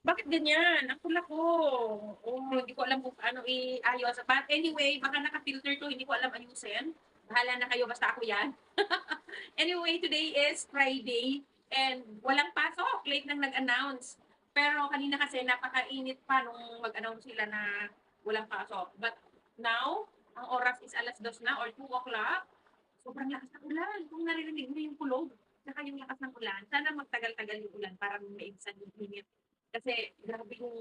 Bakit ganyan? Ang pula ko. Oh, hindi ko alam kung paano iayos. But anyway, baka naka-filter 'to, hindi ko alam ayusin. Bahala na kayo, basta ako 'yan. Anyway, today is Friday and walang pasok. Late nang nag-announce. Pero kanina kasi napakainit pa nung mag-announce sila na walang pasok. But now, ang oras is 2:00 na or 2 o'clock. Sobrang lakas ng ulan. Kung naririnig mo yung kulog, tsaka yung lakas ng ulan, sana magtagal-tagal yung ulan para maibsan yung init. Kasi grabe yung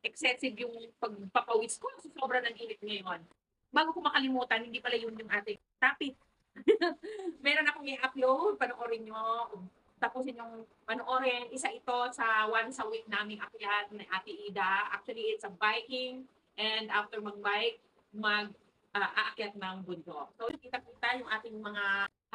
excessive yung pagpapawis ko. Sobra ng init ngayon. Bago ko makalimutan, hindi pala yun yung ating topic. Meron akong i-upload, panoorin nyo. Tapusin yung panoorin. Isa ito sa once a week naming akyat ni Ate Ida. Actually, it's a biking. And after mag-bike, aakyat ng bundok. So, kita-kita yung ating mga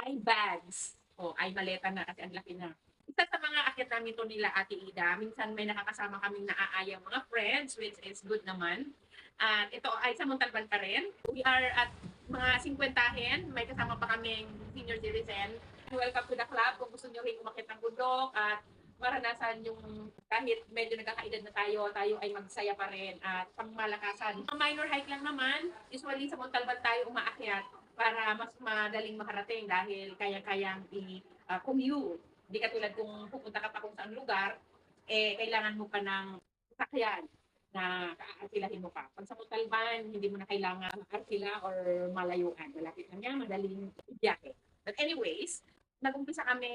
eye bags. O, eye maleta na kasi ang laki na. Isa sa mga akyat namin to nila Ate Ida. Minsan may nakakasama kaming naaayang mga friends, which is good naman. At ito ay sa Montalban pa rin. We are at mga 50 may kasama pa kaming senior citizen. Welcome to the club kung gusto nyo rin umakit ng bundok at maranasan yung kahit medyo nagkakaedad na tayo, tayo ay magsaya pa rin at pangmalakasan. Ang minor hike lang naman, usually sa Montalban tayo umaakyat para mas madaling makarating dahil kaya-kayang i-commute. Hindi katulad kung pupunta ka pa kung saan lugar, kailangan mo pa ng sakyan na kaarkilahin mo pa. Pag sa Montalban, hindi mo na kailangan arkila or malayuan. Malapit lang yan, madaling biyahe. But anyways, nag-umpisa kami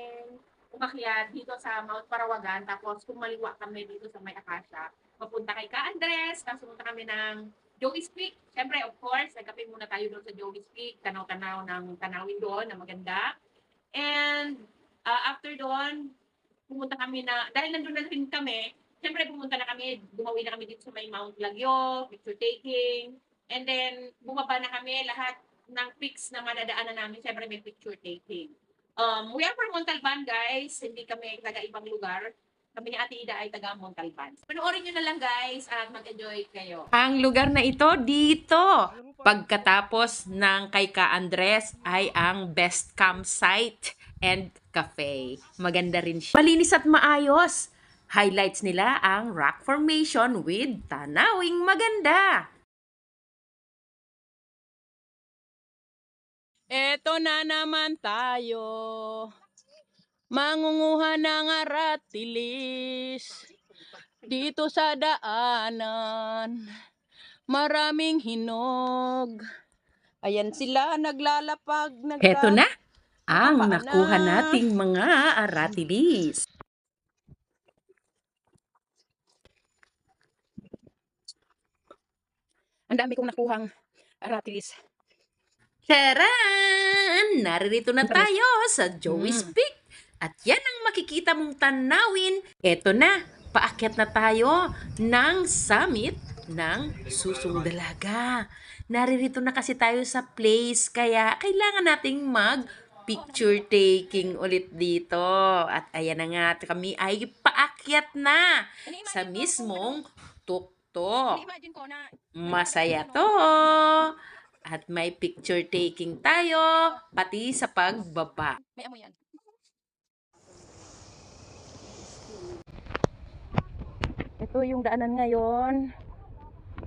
umakyat dito sa Mount Parawagan, tapos kumaliwa kami dito sa May Akasya. Papunta kay Ka Andres, tapos pumunta kami ng Joey's Peak. Siyempre, of course, nagkape muna tayo doon sa Joey's Peak, tanaw-tanaw ng tanawin doon na maganda. And after doon, pumunta kami na, dahil nandun na rin kami, siyempre pumunta na kami, gumawi na kami dito sa may Mount Lagyo, picture taking, and then bumaba na kami lahat ng pics na madadaanan namin, siyempre may picture taking. We are from Montalban, guys. Hindi kami taga-ibang lugar. Kami ni Ate Ida ay taga Montalban. Panoorin nyo na lang, guys, at mag-enjoy kayo. Ang lugar na ito, dito. Pagkatapos ng kay Ka Andres ay ang best campsite and cafe. Maganda rin siya. Malinis at maayos. Highlights nila ang rock formation with tanawing maganda. Eto na naman tayo, mangunguha ng aratilis. Dito sa daanan, maraming hinog. Ayan sila, naglalapag, Heto na ang nakapaa na. nakuha nating mga aratilis. Ang dami kong nakuhang aratilis. Charan! Naririto na tayo sa Joey's Peak. At yan ang makikita mong tanawin. Eto na, paakyat na tayo ng summit ng Susong Dalaga. Naririto na kasi tayo sa place, kaya kailangan nating picture taking ulit dito. At ayan na nga, kami ay paakyat na sa mismong tuktok. Imagine ko na Masaya to! At may picture taking tayo, pati sa pagbaba. may amoy yan. Ito yung daanan ngayon.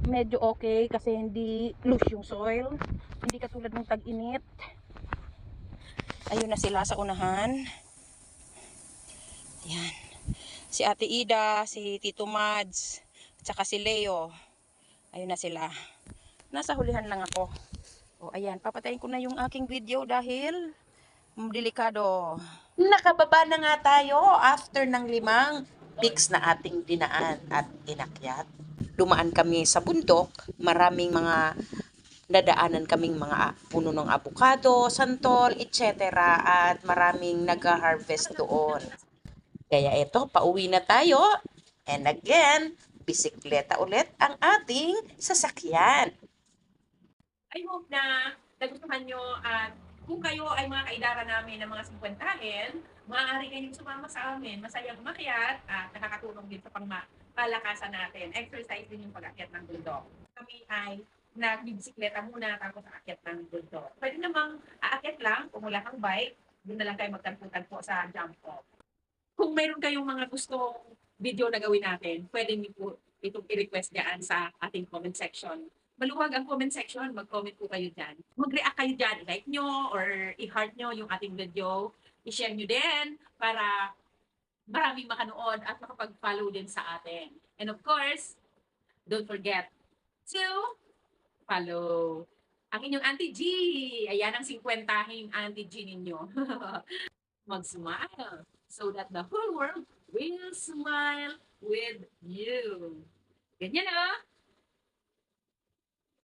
Medyo okay kasi hindi loose yung soil. Hindi katulad ng tag-init. Ayun na sila sa unahan. Yan. Si Ate Ida, si Tito Mads, at saka si Leo. Ayun na sila. Nasa hulihan lang ako. O ayan, papatayin ko na yung aking video dahil delikado. Nakababa na nga tayo after ng 5 peaks na ating dinaan at inakyat. Dumaan kami sa bundok, maraming mga nadaanan kaming mga puno ng abukado, santol, etc. At maraming nag-harvest doon. Kaya ito, pauwi na tayo. And again, bisikleta ulit ang ating sasakyan. I hope na nagustuhan nyo at kung kayo ay mga kaidara namin ng mga 50-hen, maaari kayong sumama sa amin. Masayang umakyat at nakakatulong din sa pangmalakasan natin. Exercise din yung pag-akyat ng bundok. Kami ay nagbibisikleta muna tapos aakyat ng bundok. Pwede namang aakyat lang kung wala kang bike, doon na lang kayo magtagpo-tagpo sa jump off. Kung mayroon kayong mga gustong video na gawin natin, pwede niyo po itong i-request dyan sa ating comment section. Maluwag ang comment section, mag-comment po kayo dyan. Mag-react kayo dyan, i-like nyo or i-heart nyo yung ating video. I-share nyo din para maraming makanood at makapag-follow din sa atin. And of course, don't forget to follow ang inyong Auntie G. Ayan ang 50-hing Auntie G ninyo. Mag-smile so that the whole world will smile with you. Ganyan ah.